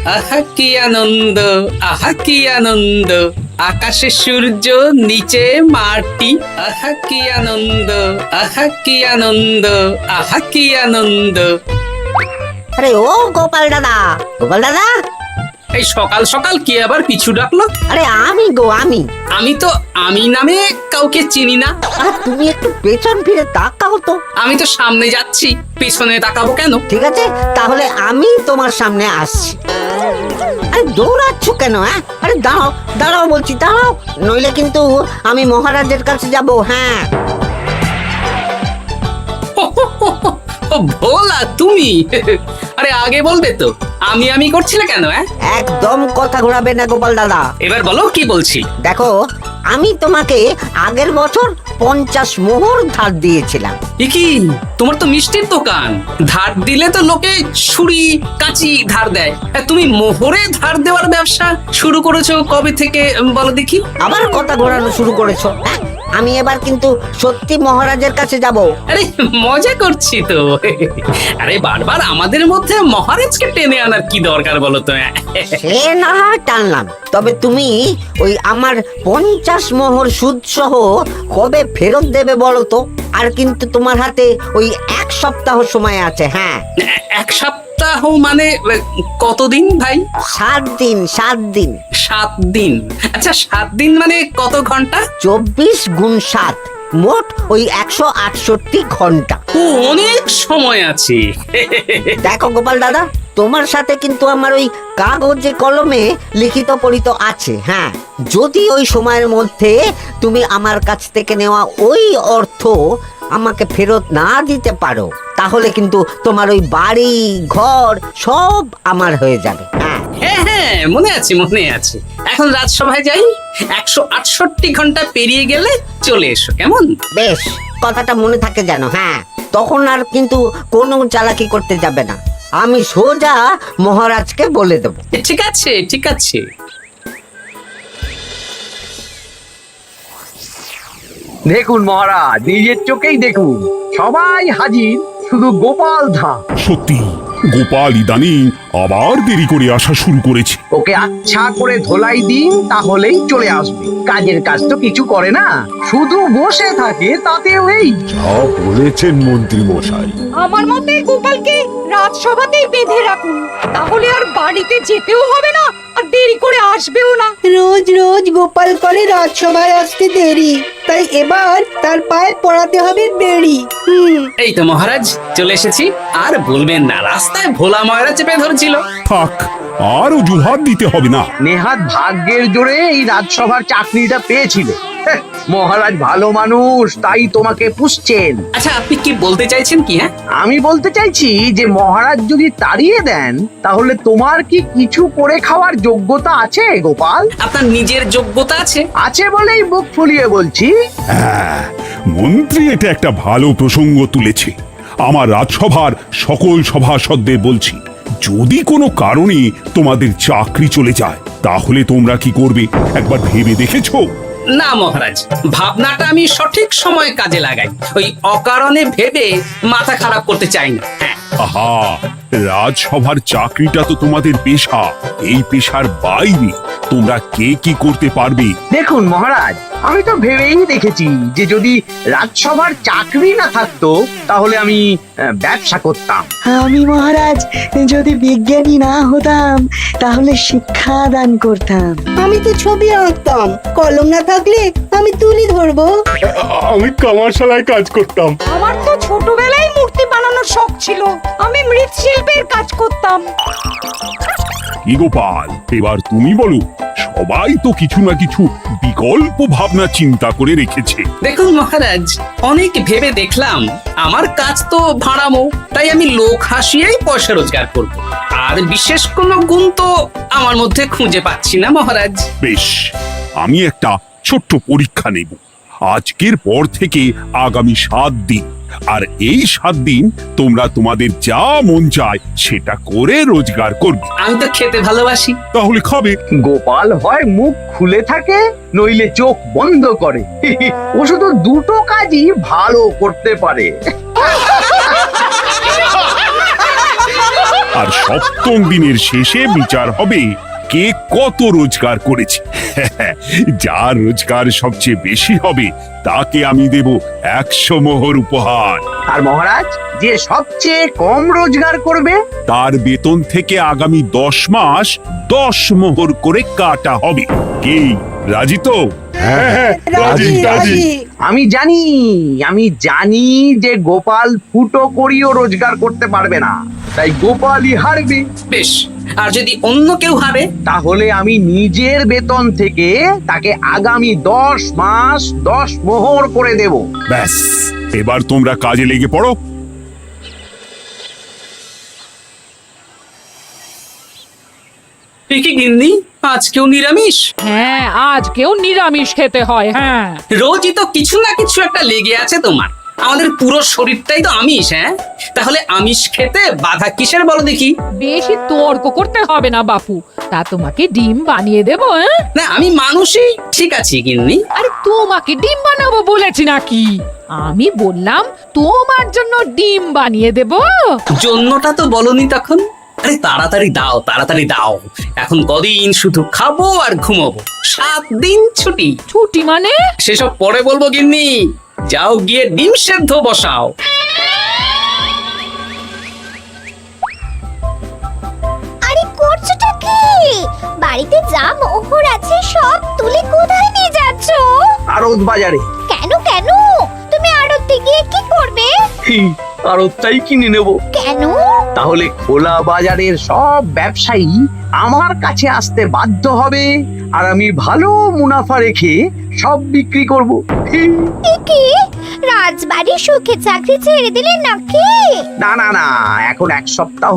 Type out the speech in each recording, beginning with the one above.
আহা কি আনন্দ, আহা কি আনন্দ, আকাশে সূর্য নিচে মাটি, আহা কি আনন্দ, আহা কি আনন্দ, আহা কি আনন্দ। আরে ও গোপাল দাদা, গোপাল দাদা, এই সকাল সকাল কি আবার পিছু ডাকলো? আরে আমি গো আমি। আমি তো আমি নামে কাউকে চিনি না। আরে তুমি একটু পেছন ফিরে তাকাও তো। আমি তো সামনে যাচ্ছি, পেছনে তাকাবো কেন? ঠিক আছে, তাহলে আমি তোমার সামনে আসছি। আরে দৌড়াচ্ছ কেন? হ্যাঁ, আরে দাঁড়াও দাঁড়াও বলছি, দাঁড়াও, নইলে কিন্তু আমি মহারাজের কাছে যাব। হ্যাঁ, ও ভোলা তুমি? আরে আগে বলবে তো, আমি করছিলে কেন? একদম কথা ঘোরাবে না গোপাল দাদা। এবার বলো কি বলছি। দেখো, আমি তোমাকে আগের বছর 50 মোহর ধার দিয়েছিলাম। এ কি, তোমার তো মিষ্টির দোকান, ধার দিলে তো লোকে ছুরি কাঁচি ধার দেয়, আর তুমি মোহরে ধার দেওয়ার ব্যবসা শুরু করেছো কবে থেকে বলো দেখি? আবার কথা ঘোরানো শুরু করেছো। হ্যাঁ, আমি এবার কিন্তু সত্যি মহারাজের কাছে যাব। আরে মজা করছি তো। আরে বারবার আমাদের মধ্যে মহারাজকে টেনে আনার কি দরকার বলো তো? সে না হয় টানলাম, তবে তুমি ওই আমার 50 মোহর সুদ সহ কবে ফেরত দেবে বলো তো? আর কিন্তু তোমার হাতে ওই 1 সপ্তাহ সময় আছে। হ্যাঁ, 1 সপ্তাহ মানে কতদিন ভাই? 7 দিন, 7 দিন। 7 দিন? আচ্ছা 7 দিন মানে কত ঘন্টা? 24 গুণ 7, মোট ওই 168 ঘন্টা। ও, অনেক সময় আছে। দেখো গোপাল দাদা, তোমার সাথে কিন্তু আমার ওই কাগজে কলমে লিখিত পড়িত আছে। হ্যাঁ, যদি ওই সময়ের মধ্যে তুমি আমার কাছ থেকে নেওয়া ওই অর্থ আমাকে ফেরত না দিতে পারো, তাহলে কিন্তু তোমার ওই বাড়ি ঘর সব আমার হয়ে যাবে। হ্যাঁ, হ্যাঁ হ্যাঁ, মনে আছে মনে আছে। এখন রাজসভায় যাই, 168 ঘন্টা পেরিয়ে গেলে চলে এসো, কেমন? বেশ, কথাটা মনে থাকে যেন। হ্যাঁ, তখন আর কিন্তু কোনো চালাকি করতে যাবে না, আমি সোজা মহারাজকে বলে দেব। ঠিক আছে ঠিক আছে। দেখুন মহারাজ, নিজের চোখেই দেখুন, সবাই হাজির, শুধু গোপাল ধা। সত্যি গোপাল ইদানিং আবার দেরি করে আসা শুরু করেছে। ওকে আচ্ছা করে ধোলাই দিন, তাহলেই চলে আসবে। কাজের কাজ তো কিছু করে না, শুধু বসে থাকে, তাতেও এই। যা বলেছেন মন্ত্রী মশাই। আমার মতে গোপালকে রাজসভাতেই বেঁধে রাখুন, তাহলে আর বাড়িতে যেতেও হবে না, আর দেরি করে আসবেও না। রোজ রোজ গোপাল করে রাজসভায় আসতে দেরি, তাই এবার তার পায়ে পড়াতে হবে বেড়ি। এই তো মহারাজ চলে এসেছি। আর বলবেন না, রাস্তায় ভোলা ময়রা চেপে ধরছিল। থাক, আর অজুহাত দিতে হবে না। নেহাত ভাগ্যের জোরে এই রাজসভার চাকরিটা পেয়েছিল। মহারাজ ভালো মানুষ, তাই তোমাকে পুষছেন। আচ্ছা আপনি কি বলতে চাইছেন কি? আমি বলতে চাইছি যে মহারাজ যদি তাড়িয়ে দেন, তাহলে তোমার কি কিছু করে খাওয়ার যোগ্যতা আছে গোপাল? আপনার নিজের যোগ্যতা আছে? আছে বলেই মুখ ফুলিয়ে বলছি। হ্যাঁ, মন্ত্রী এটা একটা ভালো প্রসঙ্গ তুলেছে। আমার রাজসভার সকল সভাসদদের বলছি, যদি কোনো কারণে তোমাদের চাকরি চলে যায়, তাহলে তোমরা কি করবে একবার ভেবে দেখেছো? না মহারাজ, ভাবনাটা আমি সঠিক সময় কাজে লাগাই, ওই অকারণে ভেবে মাথা খারাপ করতে চাই না। আহা, রাজসভার চাকরিটা তো তোমাদের পেশা। এই পেশার বাইরে তোমরা কে কি করতে পারবে? দেখুন মহারাজ, আমি তো ভেবেই দেখেছি যে যদি রাজসভার চাকরি না থাকতো, তাহলে আমি ব্যবসা করতাম। আমি মহারাজ যদি বিজ্ঞানী না হতাম, তাহলে শিক্ষা দান করতাম। আমি তো ছবি আঁকতাম, কলম না থাকলে আমি তুলি ধরবো। আমি কামারশালায় কাজ করতাম। আমার তো ছোটবেলায় মূর্তি বানানোর শখ ছিল, আমি মৃৎশিল্পের কাজ করতাম। কি গোপাল, এবার তুমি বলো। সবাই তো কিছু না কিছু বিকল্প ভাবনা চিন্তা করে রেখেছে। দেখুন মহারাজ, অনেক ভেবে দেখলাম আমার কাজ তো ভাড়ামো, তাই আমি লোক হাসিয়েই পয়সা রোজগার করব। আর বিশেষ কোনো গুণ তো আমার মধ্যে খুঁজে পাচ্ছি না মহারাজ। বেশ, আমি একটা ছোট্ট পরীক্ষা নেব। আজকের পর থেকে আগামী 7 দিন, আর এই 7 দিন তোমরা তোমাদের যা মন চায় সেটা করে রোজগার করবে। আমি তো খেতে ভালোবাসি। তাহলে খাবে। গোপাল হয় মুখ খুলে থাকে, নইলে চোখ বন্ধ করে। ও শুধু দুটো কাজই ভালো করতে পারে। আর সপ্তম দিনের শেষে বিচার হবে কে কত রোজগার করেছে। যার রোজগার সবচেয়ে বেশি হবে তাকে আমি দেব 100 মোহর উপহার। আর মহারাজ, যে সবচেয়ে কম রোজগার করবে তার বেতন থেকে আগামী 10 মাস 10 মোহর করে কাটা হবে। কি রাজি তো? হ্যাঁ, রাজি রাজি। আমি জানি যে গোপাল ফুটো করিও রোজগার করতে পারবে না, তাই গোপালই হারবে। বেশ, আর যদি অন্য কেউ হারে? তাহলে আমি নিজের বেতন থেকে তাকে আগামী 10 মাস 10 মোহর করে দেব। ব্যাস, এবার তোমরা কাজে লেগে পড়ো। এ কি গিন্নি, আজকেও নিরামিষ? হ্যাঁ, আজকেও নিরামিষ খেতে হয়। হ্যাঁ, রোজই তো কিছু না কিছু একটা লেগে আছে তোমার। আমাদের পুরো শরীরটাই তো আমিষ। হ্যাঁ, তাহলে আমিষ খেতে বাধা কিসের বলো দেখি? বেশি তর্ক করতে হবে না বাপু, তা তোমাকে ডিম বানিয়ে দেবো। হ্যাঁ, না, আমি মানুষই ঠিক আছে গিন্নি। আরে তোমাকে ডিম বানাবো বলেছি নাকি? আমি বললাম তোমার জন্য ডিম বানিয়ে দেবো। জন্যটা তো বলনি তখন। আরে তাড়াতাড়ি দাও, তাড়াতাড়ি দাও। এখন কদিন শুধু খাবো আর ঘুমাবো, 7 দিন ছুটি। ছুটি মানে? সেসব পরে বলবো গিন্নি। যাও গিয়ে ডিম সেদ্ধ বসাও। আরে করছোটা কি? বাড়িতে যা মোহর আছে সব তুলে কোথায় নিয়ে যাচ্ছ? আড়ত বাজারে। কেন কেন? তুমি আড়তে গিয়ে কি করবে? আড়তটাই কিনে নেব। কেন? তাহলে খোলা বাজারের সব ব্যবসায়ী আমার কাছে আসতে বাধ্য হবে, আর আমি ভালো মুনাফা রেখে সব বিক্রি করব। এ কি? রাজবাড়ির সুখে চাকরি ছেড়ে দিলে নাকি? না না না, এখন 1 সপ্তাহ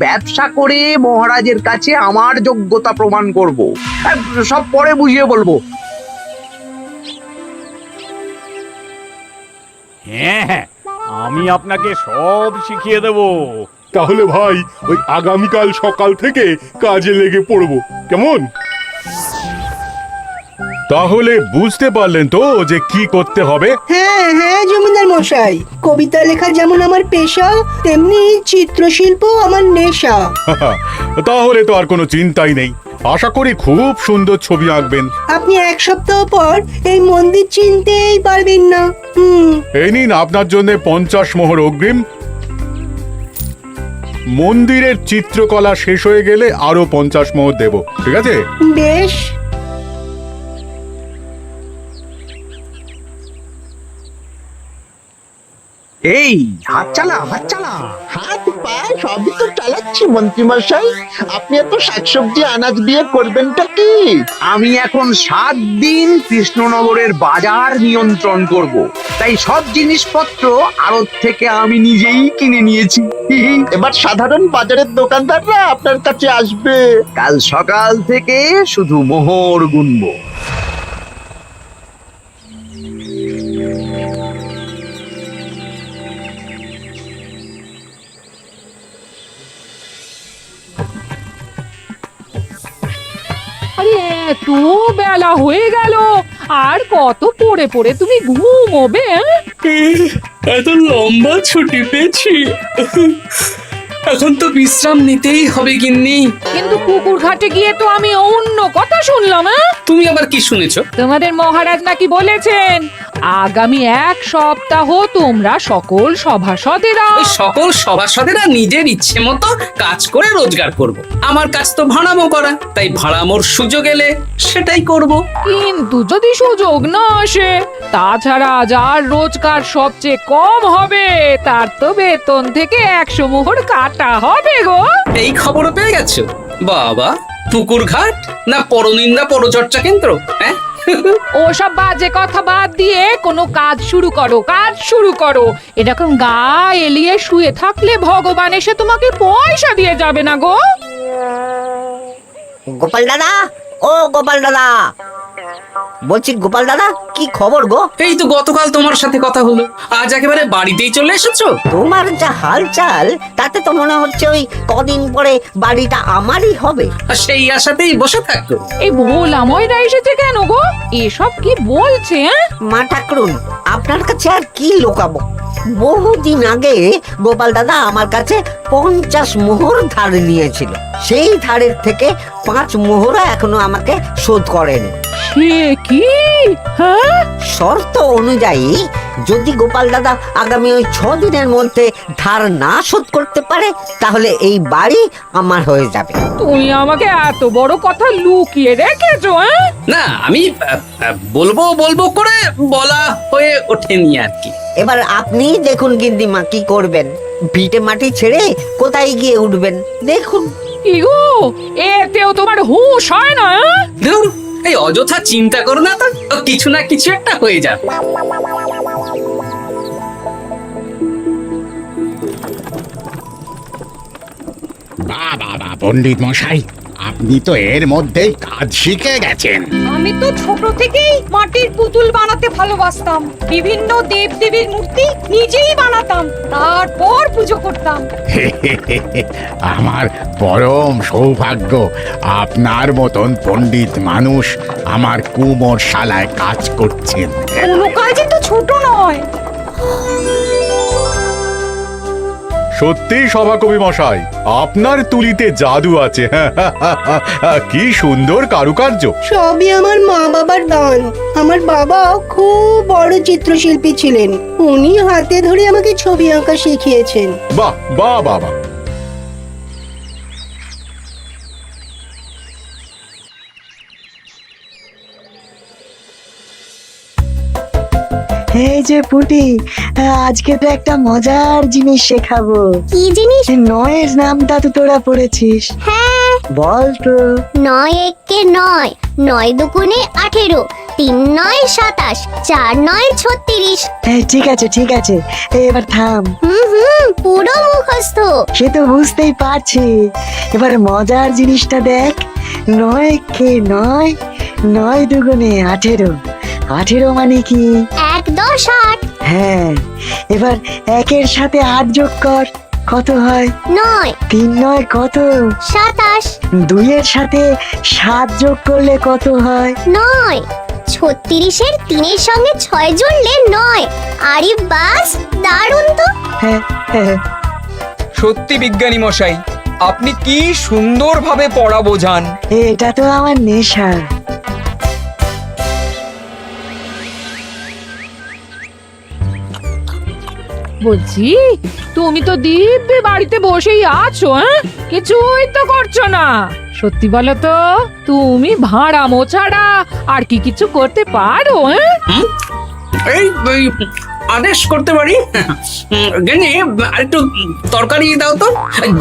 ব্যবসা করে মহারাজের কাছে আমার যোগ্যতা প্রমাণ করব। সব পরে বুঝিয়ে বলবো। হ্যাঁ, আমি আপনাকে সব শিখিয়ে দেব। তাহলে ভাই ওই আগামীকাল সকাল থেকে কাজে লেগে পড়বো, কেমন? তাহলে বুঝতে পারলেন তো যে কি করতে হবে? হ্যাঁ হ্যাঁ জমিদার মশাই, কবিতা লেখা যেমন আমার পেশা, তেমনি চিত্রশিল্প আমার নেশা। তাহলে তো আর কোনো চিন্তাই নেই। আশা করি খুব সুন্দর ছবি আঁকবেন। আপনি 1 সপ্তাহ পর এই মন্দির চিনতেই পারবেন না। এই নিন আপনার জন্য 50 মোহর অগ্রিম। মন্দিরের চিত্রকলা শেষ হয়ে গেলে আরো 50 মোহর দেব, ঠিক আছে? বেশ। এই হাত চালা, হাত চালা। হাত পা সবই তো চালাচ্ছি মন্ত্রী মশাই। আপনি এত শাকসবজি আনাজ দিয়ে করবেনটা কি? আমি এখন 7 দিন কৃষ্ণনগরের বাজার নিয়ন্ত্রণ করব, তাই সব জিনিসপত্র আড়ত থেকে আমি নিজেই কিনে নিয়েছি। এবার সাধারণ বাজারের দোকানদাররা আপনার কাছে আসবে। কাল সকাল থেকে শুধু মোহর গুনবো। আরে এত বেলা হয়ে গেল, আর কত পড়ে পড়ে তুমি ঘুমোবে? এত লম্বা ছুটি পেয়েছি, এখন তো বিশ্রাম নিতেই হবে গিন্নি। কিন্তু পুকুর ঘাটে গিয়ে তো আমি অন্য কথা শুনলাম। তুমি আবার কি শুনেছো? তোমাদের মহারাজ নাকি বলেছেন আগামী 1 সপ্তাহ তোমরা সকল সভাসদেরা ওই সকল সভাসদেরা নিজের ইচ্ছে মতো কাজ করে রোজগার করব। আমার কাজ তো ভাড়ামো করা, তাই ভাড়ামোর সুযোগ এলে সেটাই করব। কিন্তু যদি সুযোগ না আসে, তাছাড়া যার রোজগার সবচেয়ে কম হবে তার তো বেতন থেকে 100 মোহর কাটা হবে গো। এই খবর পেয়ে গেছো? বাবা, পুকুর ঘাট না পরনিন্দা পরচর্চা কেন্দ্র? হ্যাঁ, ওসব বাজে কথা বাদ দিয়ে কোনো কাজ শুরু করো, কাজ শুরু করো। এরকম গা এলিয়ে শুয়ে থাকলে ভগবান এসে তোমাকে পয়সা দিয়ে যাবে না গো। গোপাল দাদা, ও গোপাল দাদা, বলছি গোপাল দাদা, কি খবর গো? এই তো গতকাল তোমার সাথে কথা হলো, আজ একেবারে বাড়িতেই চলে এসেছো। তোমার যা হালচাল তাতে তো মনে হচ্ছে ওই কদিন পরে বাড়িটা আমারই হবে। আর সেই আশাতেই বসে থাকো। এই ভোলাময়রা এসেছে কেন গো? এসব কি বলছে? মা ঠাকুরুন, আপনার কাছে আর কি লুকাবো? বহুদিন আগে গোপাল দাদা আমার কাছে 50 মোহর ধার নিয়েছিল। সেই ধারের থেকে 5 মোহরা এখনো আমাকে শোধ করেনি। সে কি? হ্যাঁ, শর্ত অনুযায়ী যদি গোপাল দাদা আগামী ওই 6 দিনের মধ্যে ধার না শোধ করতে পারে তাহলে এই বাড়ি আমার হয়ে যাবে। তুমি আমাকে এত বড় কথা লুকিয়ে রেখেছো? হ্যাঁ, না আমি বলবো বলবো করে বলা হয়ে ওঠেনি আর কি। এবার আপনি দেখুন গিন্দিমা কি করবেন। ভিটে মাটি ছেড়ে কোথায় গিয়ে উঠবেন দেখুন। কি গো, এতেও তোমার হুঁশ হয় না? হ্যাঁ? ধুর, এই অযথা চিন্তা করো না তো, কিছু না কিছু একটা হয়ে যাবে। বাবা পণ্ডিত মশাই, আপনি তো এর মধ্যেই কাজ শিখে গেছেন। আমি তো ছোট থেকেই মাটির পুতুল বানাতে ভালোবাসতাম। বিভিন্ন দেবদেবীর মূর্তি নিজেই বানাতাম, তারপর পুজো করতাম। আমার পরম সৌভাগ্য আপনার মতন পণ্ডিত মানুষ আমার কুমোর শালায় কাজ করছেন। কোনো কাজই তো ছোট নয়। সত্যি সভাকবি মশাই, আপনার তুলিতে জাদু আছে। কি সুন্দর কারুকার্য। সবই আমার মা বাবার দান। আমার বাবা খুব বড় চিত্রশিল্পী ছিলেন, উনি হাতে ধরে আমাকে ছবি আঁকা শিখিয়েছেন। বাহ বাহ বাবা। এই যে পুটি, আজকে তো একটা মজার জিনিস শেখাবো। কি জিনিস? নয়ের নামটা তো তোরা পড়েছিস, হ্যাঁ, বল তো। 9 একে 9, 9 দুগুণে 18, 3 9 27, 4 9 36। ঠিক আছে ঠিক আছে, এবার থাম। পুরো মুখস্থ। সে তো বুঝতেই পারছি। এবার মজার জিনিসটা দেখ। 9 কে 9, 9 দুগুণে 18, 18 মানে কি? 1 10 8। হ্যাঁ, এবার 1-এর সাথে 8 যোগ কর, কত হয়? 9 3 9 কত? 27। 2-এর সাথে 7 যোগ করলে কত হয়? 9 36-এর 3-এর সঙ্গে 6 জুড়লে 9। আরে বাস, দারুণ তো। হ্যাঁ হ্যাঁ। সত্যি বিজ্ঞানী মশাই, আপনি কি সুন্দরভাবে পড়া বোঝান। এটা তো আমার নেশা। বলছি, তুমি তো দিব্যি বাড়িতে বসেই আছো। হ্যাঁ, কিছুই তো করছো না। সত্যি বলো তো, তুমি ভাড়া মোছাড়া আর কি কিছু করতে পারো? হ্যাঁ, এই আদেশ করতে পারি। গেনি একটু তরকারি দাও তো,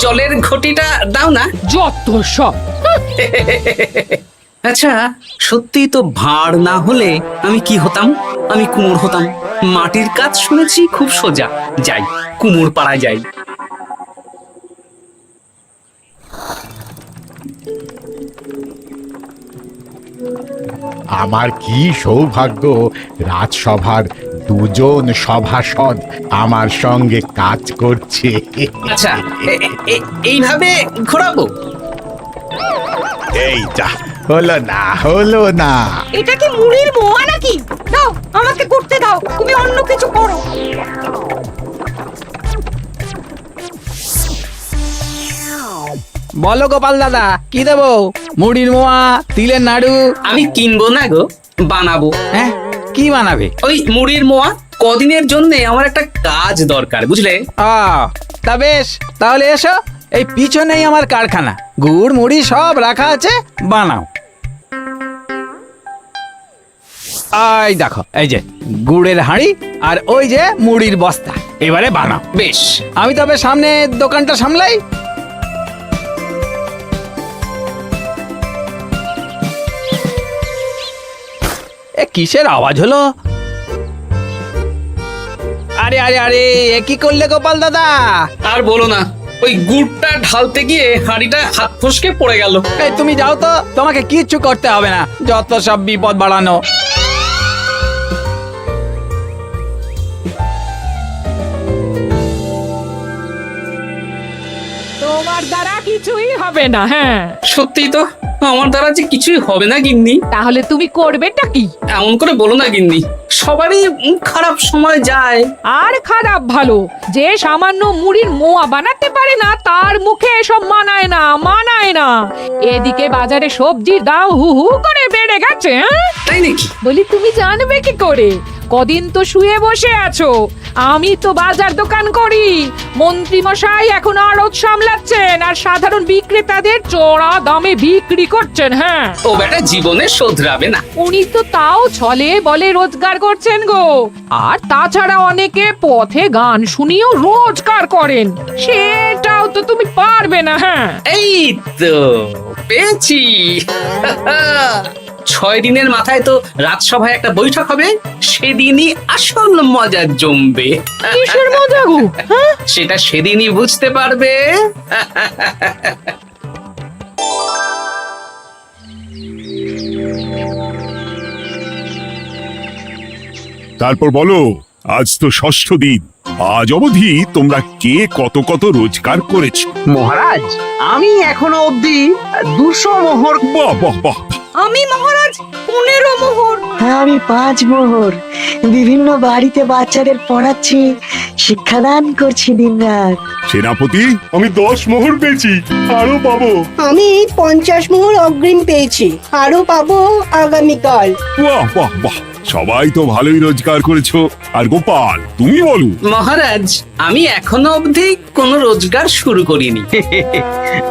জলের ঘটিটা দাও না। যত সব। আচ্ছা, সত্যি তো ভাড় না হলে আমি কি হতাম? আমি কুমোর হতাম। মাটির কাজ শুনেছি খুব সোজা। যাই, কুমোর পাড়ায় যাই। আমার কি সৌভাগ্য, রাজসভার দুজন সভাসদ আমার সঙ্গে কাজ করছে। আচ্ছা, এইভাবে ঘোরাবো? এইটা হলো না, হলো না। এটা কি মুড়ির মোয়া নাকি? দাও, আমাকে করতে দাও, তুমি অন্য কিছু করো। বলো গোপাল দাদা, কি দেবো? মুড়ির মোয়া, তিলের নাড়ু? আমি কিনবো না গো, বানাবো। হ্যাঁ, কি বানাবে? ওই মুড়ির মোয়া। কদিনের জন্য আমার একটা কাজ দরকার, বুঝলে? তা বেশ, তাহলে এসো, এই পিছনেই আমার কারখানা। গুড় মুড়ি সব রাখা আছে, বানাও। এই দেখো, এই যে গুড়ের হাঁড়ি আর ওই যে মুড়ির বস্তা, এবারে বানাও। বেশ। আমি তবে সামনে দোকানটা সামলাই। এ কিসের আওয়াজ হলো? আরে আরে আরে, এ কি করলে গোপাল দাদা? আর বলো না, ওই গুড়টা ঢালতে গিয়ে হাঁড়িটা হাত ফসকে পড়ে গেল। এই তুমি যাও তো, তোমাকে কিচ্ছু করতে হবে না, যত সব বিপদ বাড়ানো। তো তোমার দ্বারা কিছুই হবে না। হ্যাঁ, সত্যি তো, আমার দ্বারা যে কিছুই হবে না গিন্নি। তাহলে তুমি করবেটা কি? এমন করে বলো না গিন্নি, সবারই খারাপ সময় যায়। আর খারাপ ভালো, যে সামান্য মুড়ির মোয়া বানাতে পারে না তার মুখে এসব মানায় না, মানায় না। এদিকে বাজারে সবজির দাম হু হু করে বেড়ে গেছে। হ্যাঁ, তাই নাকি? বলি তুমি জানবে কি করে? কদিন তো শুয়ে বসে আছো, আমি তো বাজার দোকান করি। মন্ত্রী মশাই এখন আড়ত সামলাচ্ছেন আর সাধারণ বিক্রেতাদের চড়া দামে বিক্রি করছেন। হ্যাঁ, ও বেটা জীবনে শোধরাবে না। উনি তো তাও ছলে বলে রোজগার করছেন গো। আর তাছাড়া অনেকে পথে গান শুনিয়েও রোজগার করেন, সেটাও তো তুমি পারবে না। হ্যাঁ, এই তো পেয়েছি। 6 দিনের মাথায় তো রাজসভায় একটা বৈঠক হবে, সেদিনই আসল মজা জমবে। কিসের মজা গো? হ্যাঁ, সেটা সেদিনই বুঝতে পারবে। তারপর বলো, আজ তো ষষ্ঠ দিন, আজ অবধি তোমরা কে কত কত রোজগার করেছো? মহারাজ, আমি এখনো অবধি 200 মোহর। বাহ বাহ বাহ, আমি মহারাজ 15 মোহর। হ্যাঁ, আমি 5 মোহর। বিভিন্ন বাড়িতে বাচ্চাদের পড়াচ্ছি, শিক্ষাদান করছি দিনরাত। সেনাপতি? আমি 10 মোহর পেয়েছি, আরো পাবো। আমি 50 মোহর অগ্রিম পেয়েছি, আরো পাবো আগামীকাল। বাহ বাহ বাহ, সবাই তো ভালোই রোজগার করেছো। আর গোপাল, তুমি বলো। মহারাজ, আমি এখনো অবধি কোনো রোজগার শুরু করিনি।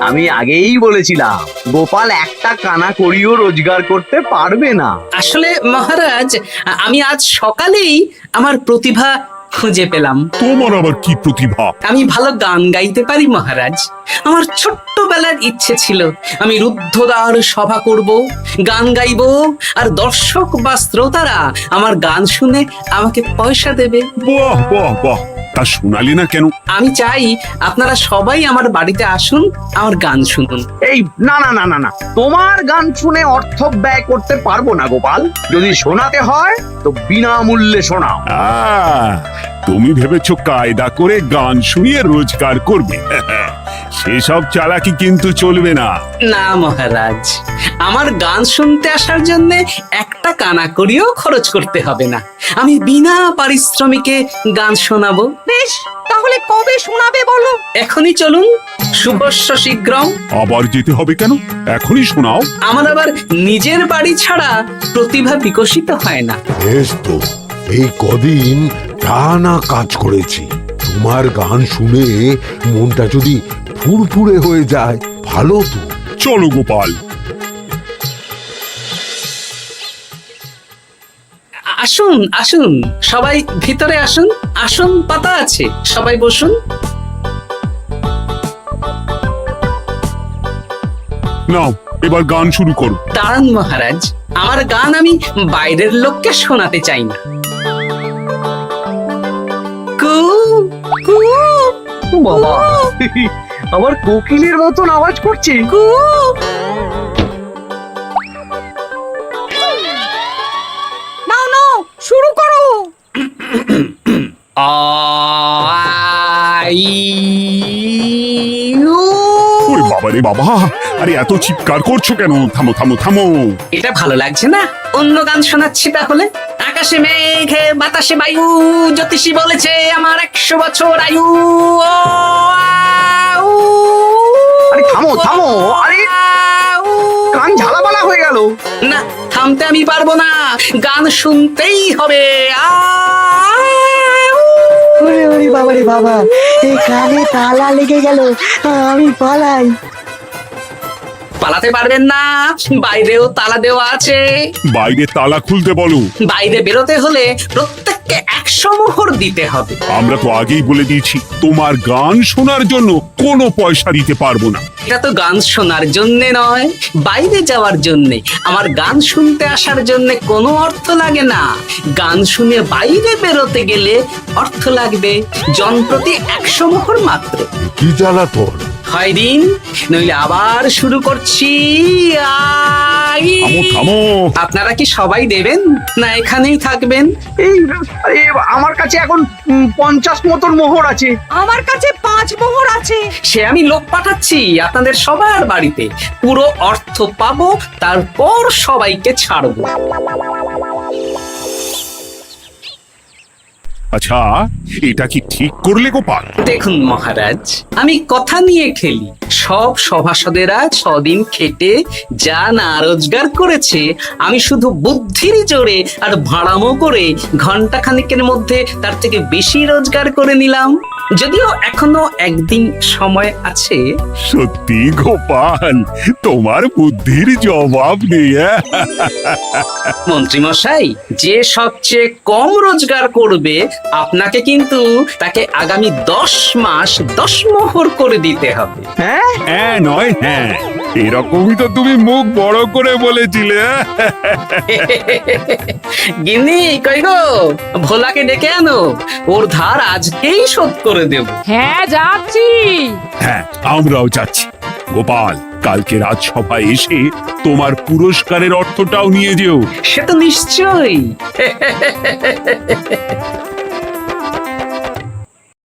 আমি আগেই বলেছিলাম গোপাল একটা কানা করিও রোজগার করতে পারবে না। আসলে মহারাজ, আমি আজ সকালেই আমার প্রতিভা খুঁজে পেলাম। তোমার আবার কি প্রতিভা? আমি ভালো গান গাইতে পারি মহারাজ। আমার ছোট্টবেলার ইচ্ছে ছিল আমি রুদ্ধদ্বার সভা করব, গান গাইবো, আর দর্শক বা শ্রোতারা আমার গান শুনে আমাকে পয়সা দেবে। বাহ বাহ বাহ, তা শোনালি না কেন? আমি চাই আপনারা সবাই আমার বাড়িতে আসুন, আমার গান শুনুন। এই না না না না না, তোমার গান শুনে অর্থ ব্যয় করতে পারবো না গোপাল। যদি শোনাতে হয় তো বিনামূল্যে শোনাও। তুমি ভেবেছো কায়দা করে গান শুনিয়ে রোজগার করবে? সেসব চালাকি কিন্তু চলবে না। না মহারাজ, আমার গান শুনতে আসার জন্য একটা কানা করিও খরচ করতে হবে না। আমি বিনা পারিশ্রমিকে গান শোনাবো। বেশ, তাহলে কবে শোনাবে বলো? এখনই চলুন, শুভস্য শীঘ্রম। আবার যেতে হবে কেন? এখনই শোনাও। আমার আবার নিজের বাড়ি ছাড়া প্রতিভা বিকশিত হয় না। বেশ তো, এই কদিন টানা কাজ করেছি, তোমার গান শুনে মনটা যদি ফুরফুরে হয়ে যায় ভালো তো। চলো গোপাল। আসুন আসুন, সবাই ভিতরে আসুন, আসন পাতা আছে, সবাই বসুন। নাও, এবার গান শুরু করো। দাঁড়ান মহারাজ, আমার গান আমি বাইরের লোককে শোনাতে চাই না। কু কু বাবা, আবার কোকিলের মতন আওয়াজ করছে। কু। নাও নাও, শুরু করো। ওরে বাবা রে বাবা, আরে এত চিৎকার করছো কেন? থামো থামো থামো। এটা ভালো লাগছে না, অন্য গান শোনাচ্ছি তাহলে। আকাশে মেঘে বাতাসে বায়ু, জ্যোতিষী বলেছে আমার 100 বছর আয়ু। আরে থামো থামো, আরে কান ঝালাপালা হয়ে গেল। না, থামতে আমি পারবো না, গান শুনতেই হবে। ওরে ওরে বাবা রে বাবা, এই কানে তালা লেগে গেল, আমি পালাই। পালাতে পারবেন না, বাইরেও তালা দেওয়া আছে। বাইরে তালা খুলতে বলো। বাইরে বেরোতে হলে প্রত্যেককে 100 মোহর দিতে হবে। আমরা তো আগেই বলে দিয়েছি, তোমার গান শোনার জন্য কোনো পয়সা দিতে পারবো না। এটা তো গান শোনার জন্য নয়, বাইরে যাওয়ার জন্য। আমার গান শুনতে আসার জন্য কোনো অর্থ লাগে না। গান শুনে বাইরে বেরোতে গেলে অর্থ লাগবে, জনপ্রতি 100 মোহর মাত্র। কি জ্বালাতন! হয় দিন, নইলে আবার শুরু করছি। থামো থামো। আপনারা কি সবাই দেবেন, না এখানেই থাকবেন? এই আরে, আমার কাছে এখন 50 মতন মোহর আছে। আমার কাছে 5 মোহর আছে। সে আমি লোক পাঠাচ্ছি আপনাদের সবার বাড়িতে, পুরো অর্থ পাবো, তারপর সবাইকে ছাড়বো। আচ্ছা, এটা কি ঠিক করলে গোপাল? দেখুন মহারাজ, আমি কথা নিয়ে খেলি। সব সভাসদেরা 6 দিন খেটে যা না রোজগার করেছে, আমি শুধু বুদ্ধির জোরে আর ভাড়ামো করে ঘন্টা খানিকের মধ্যে তার থেকে বেশি রোজগার করে নিলাম। যদিও এখনো একদিন সময় আছে। সত্যি গোপাল, তোমার বুদ্ধির জবাব নেই। মন্ত্রী মশাই, যে সবচেয়ে কম রোজগার করবে আপনাকে কিন্তু তাকে আগামী 10 মাস 10 মোহর করে দিতে হবে। হ্যাঁ নয় হ্যাঁ, এরকমই তো তুমি মুখ বড় করে বলেছিলে। গিন্নি কই গো, ভোলাকে ডেকে আনো, ওর ধার আজকেই শোধ করে দেব। হ্যাঁ যাচ্ছি। হ্যাঁ, আমরাও যাচ্ছি। গোপাল, কালকে রাজসভায় এসে তোমার পুরস্কারের অর্থটাও নিয়ে যেও। সে তো নিশ্চয়ই।